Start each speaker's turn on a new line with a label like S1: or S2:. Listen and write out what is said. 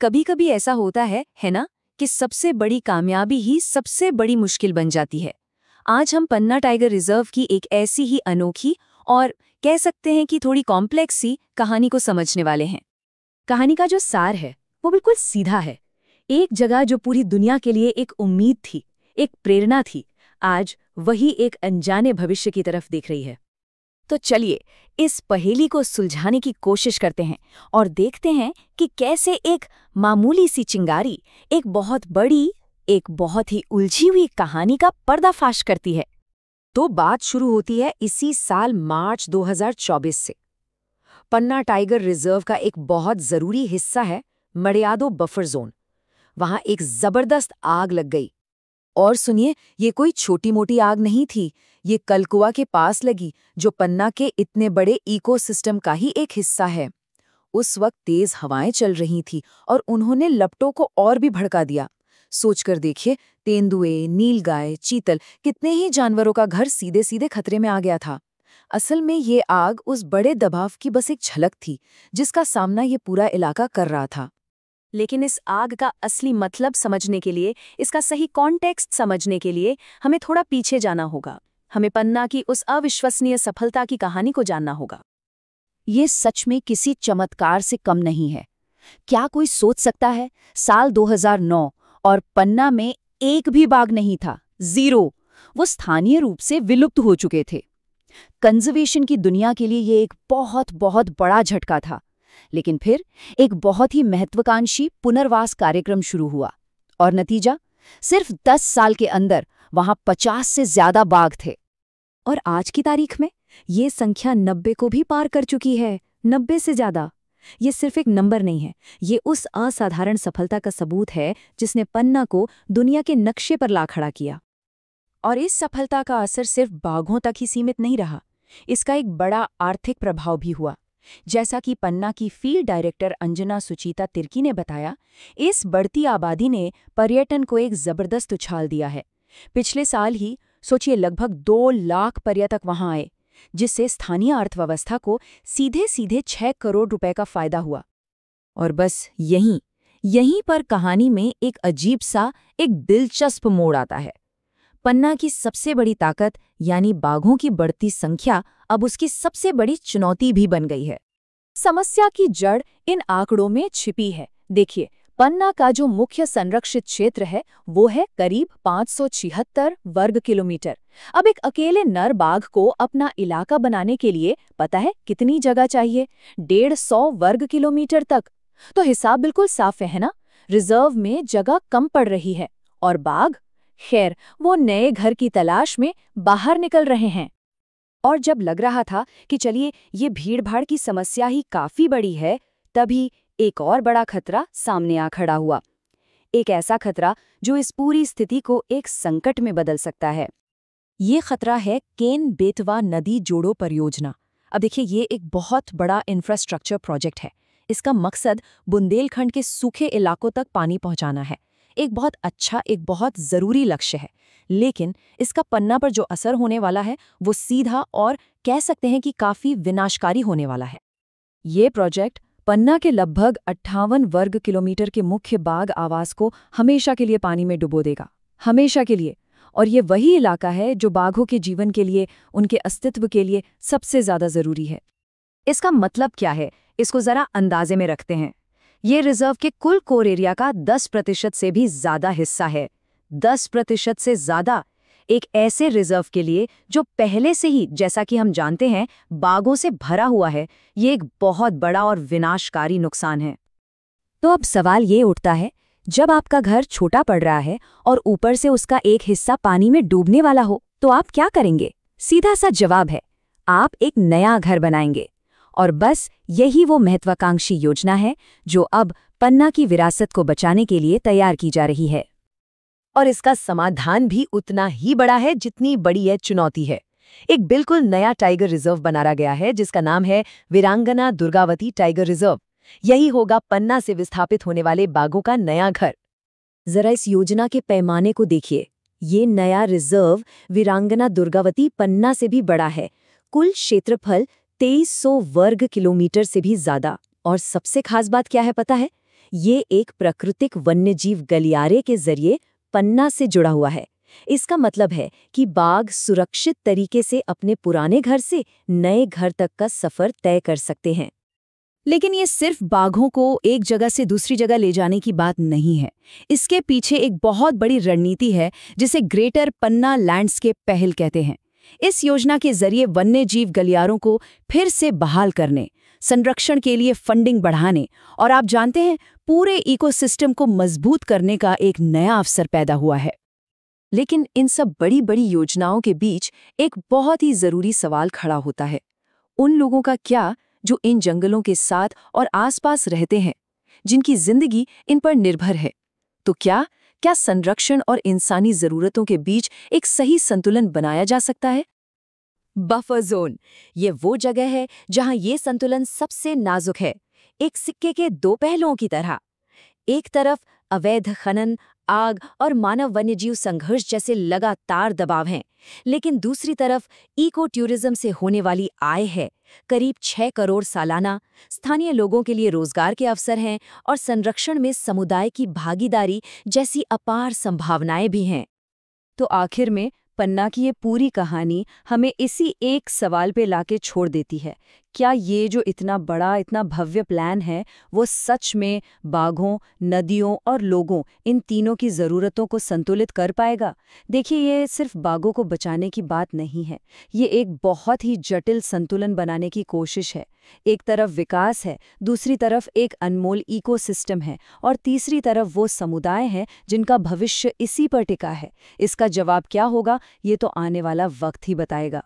S1: कभी कभी ऐसा होता है ना, कि सबसे बड़ी कामयाबी ही सबसे बड़ी मुश्किल बन जाती है। आज हम पन्ना टाइगर रिजर्व की एक ऐसी ही अनोखी और कह सकते हैं कि थोड़ी कॉम्प्लेक्स सी कहानी को समझने वाले हैं।
S2: कहानी का जो सार है वो बिल्कुल सीधा है। एक जगह जो पूरी दुनिया के लिए एक उम्मीद थी, एक प्रेरणा थी, आज वही एक अनजाने भविष्य की तरफ देख रही है। तो चलिए इस पहेली को सुलझाने की कोशिश करते हैं और देखते हैं कि कैसे एक मामूली सी चिंगारी एक बहुत बड़ी, एक बहुत ही उलझी हुई कहानी का पर्दाफाश करती है।
S1: तो बात शुरू होती है इसी साल मार्च 2024 से। पन्ना टाइगर रिजर्व का एक बहुत जरूरी हिस्सा है मड़ियादो बफर जोन। वहां एक जबरदस्त आग लग गई। और सुनिए, ये कोई छोटी मोटी आग नहीं थी, ये कलकुआ के पास लगी, जो पन्ना के इतने बड़े इकोसिस्टम का ही एक हिस्सा है। उस वक्त तेज हवाएं चल रही थी और उन्होंने लपटों को और भी भड़का दिया। सोचकर देखिए, तेंदुए, नीलगाय, चीतल, कितने ही जानवरों का घर सीधे सीधे खतरे में आ गया था। असल में ये आग उस बड़े दबाव की बस एक झलक थी, जिसका सामना ये पूरा इलाका कर रहा था।
S2: लेकिन इस आग का असली मतलब समझने के लिए, इसका सही कॉन्टेक्स्ट समझने के लिए हमें थोड़ा पीछे जाना होगा। हमें पन्ना की उस अविश्वसनीय सफलता की कहानी को जानना होगा। ये सच में किसी चमत्कार से कम नहीं है। क्या कोई सोच सकता है, साल 2009 और पन्ना में एक भी बाघ नहीं था, जीरो। वो स्थानीय रूप से विलुप्त हो चुके थे। कंजर्वेशन की दुनिया के लिए ये एक बहुत बहुत बड़ा झटका था। लेकिन फिर एक बहुत ही महत्वाकांक्षी पुनर्वास कार्यक्रम शुरू हुआ और नतीजा, सिर्फ 10 साल के अंदर वहां 50 से ज्यादा बाघ थे। और आज की तारीख में ये संख्या 90 को भी पार कर चुकी है। 90 से ज्यादा। ये सिर्फ एक नंबर नहीं है, ये उस असाधारण सफलता का सबूत है जिसने पन्ना को दुनिया के नक्शे पर ला खड़ा किया। और इस सफलता का असर सिर्फ बाघों तक ही सीमित नहीं रहा, इसका एक बड़ा आर्थिक प्रभाव भी हुआ। जैसा कि पन्ना की फील्ड डायरेक्टर अंजना सुचीता तिर्की ने बताया, इस बढ़ती आबादी ने पर्यटन को एक जबरदस्त उछाल दिया है। पिछले साल ही सोचिए लगभग 2 लाख पर्यटक वहां आए, जिससे स्थानीय अर्थव्यवस्था को सीधे सीधे 6 करोड़ रुपए का फायदा हुआ। और बस यहीं पर कहानी में एक अजीब सा, एक दिलचस्प मोड़ आता है। पन्ना की सबसे बड़ी ताकत यानी बाघों की बढ़ती संख्या अब उसकी सबसे बड़ी चुनौती भी बन गई है। समस्या की जड़ इन आंकड़ों में छिपी है। देखिए, पन्ना का जो मुख्य संरक्षित क्षेत्र है वो है करीब 576 वर्ग किलोमीटर। अब एक अकेले नर बाघ को अपना इलाका बनाने के लिए पता है कितनी जगह चाहिए? 150 वर्ग किलोमीटर तक। तो हिसाब बिल्कुल साफ है ना? रिजर्व में जगह कम पड़ रही है और बाघ, खैर, वो नए घर की तलाश में बाहर निकल रहे हैं। और जब लग रहा था कि चलिए ये भीड़-भाड़ की समस्या ही काफी बड़ी है, तभी एक और बड़ा खतरा सामने आ खड़ा हुआ। एक ऐसा खतरा जो इस पूरी स्थिति को एक संकट में बदल सकता है। ये खतरा है केन बेतवा नदी जोड़ो परियोजना। अब देखिए, ये एक बहुत बड़ा इंफ्रास्ट्रक्चर प्रोजेक्ट है। इसका मकसद बुंदेलखंड के सूखे इलाकों तक पानी पहुंचाना है। एक बहुत अच्छा, एक बहुत ज़रूरी लक्ष्य है। लेकिन इसका पन्ना पर जो असर होने वाला है वो सीधा और कह सकते हैं कि काफ़ी विनाशकारी होने वाला है। ये प्रोजेक्ट पन्ना के लगभग 58 वर्ग किलोमीटर के मुख्य बाघ आवास को हमेशा के लिए पानी में डुबो देगा। हमेशा के लिए। और ये वही इलाका है जो बाघों के जीवन के लिए, उनके अस्तित्व के लिए सबसे ज़्यादा ज़रूरी है। इसका मतलब क्या है, इसको ज़रा अंदाजे में रखते हैं। ये रिजर्व के कुल कोर एरिया का 10% से भी ज़्यादा हिस्सा है। 10% से ज़्यादा। एक ऐसे रिजर्व के लिए जो पहले से ही, जैसा कि हम जानते हैं, बाघों से भरा हुआ है, ये एक बहुत बड़ा और विनाशकारी नुकसान है। तो अब सवाल ये उठता है, जब आपका घर छोटा पड़ रहा है और ऊपर से उसका एक हिस्सा पानी में डूबने वाला हो, तो आप क्या करेंगे? सीधा सा जवाब है, आप एक नया घर बनाएंगे। और बस यही वो महत्वाकांक्षी योजना है जो अब पन्ना की विरासत को बचाने के लिए तैयार की जा रही है। और इसका समाधान भी उतना ही बड़ा है जितनी बड़ी यह चुनौती है। एक बिल्कुल नया टाइगर रिजर्व बनाया गया है जिसका नाम है वीरांगना दुर्गावती टाइगर रिजर्व। यही होगा पन्ना से विस्थापित होने वाले बाघों का नया घर। जरा इस योजना के पैमाने को देखिए। ये नया रिजर्व वीरांगना दुर्गावती पन्ना से भी बड़ा है। कुल क्षेत्रफल 2300 वर्ग किलोमीटर से भी ज्यादा। और सबसे खास बात क्या है पता है? ये एक प्राकृतिक वन्यजीव गलियारे के जरिए पन्ना से जुड़ा हुआ है। इसका मतलब है कि बाघ सुरक्षित तरीके से अपने पुराने घर से नए घर तक का सफर तय कर सकते हैं। लेकिन ये सिर्फ बाघों को एक जगह से दूसरी जगह ले जाने की बात नहीं है। इसके पीछे एक बहुत बड़ी रणनीति है जिसे ग्रेटर पन्ना लैंडस्केप पहल कहते हैं। इस योजना के जरिए वन्यजीव गलियारों को फिर से बहाल करने, संरक्षण के लिए फंडिंग बढ़ाने और आप जानते हैं पूरे इकोसिस्टम को मजबूत करने का एक नया अवसर पैदा हुआ है।
S1: लेकिन इन सब बड़ी बड़ी योजनाओं के बीच एक बहुत ही जरूरी सवाल खड़ा होता है। उन लोगों का क्या जो इन जंगलों के साथ और आसपास रहते हैं, जिनकी जिंदगी इन पर निर्भर है? तो क्या संरक्षण और इंसानी जरूरतों के बीच एक सही संतुलन बनाया जा सकता है? बफर जोन ये वो जगह है जहां ये संतुलन सबसे नाजुक है, एक सिक्के के दो पहलुओं की तरह। एक तरफ अवैध खनन, आग और मानव वन्यजीव संघर्ष जैसे लगातार दबाव हैं, लेकिन दूसरी तरफ इको टूरिज्म से होने वाली आय है। करीब 6 करोड़ सालाना, स्थानीय लोगों के लिए रोजगार के अवसर हैं और संरक्षण में समुदाय की भागीदारी जैसी अपार संभावनाएं भी हैं।
S2: तो आखिर में पन्ना की ये पूरी कहानी हमें इसी एक सवाल पे लाके छोड़ देती है, क्या ये जो इतना बड़ा, इतना भव्य प्लान है, वो सच में बाघों, नदियों और लोगों, इन तीनों की ज़रूरतों को संतुलित कर पाएगा? देखिए, ये सिर्फ बाघों को बचाने की बात नहीं है, ये एक बहुत ही जटिल संतुलन बनाने की कोशिश है। एक तरफ विकास है, दूसरी तरफ एक अनमोल इकोसिस्टम है और तीसरी तरफ वो समुदाय हैं जिनका भविष्य इसी पर टिका है। इसका जवाब क्या होगा, ये तो आने वाला वक्त ही बताएगा।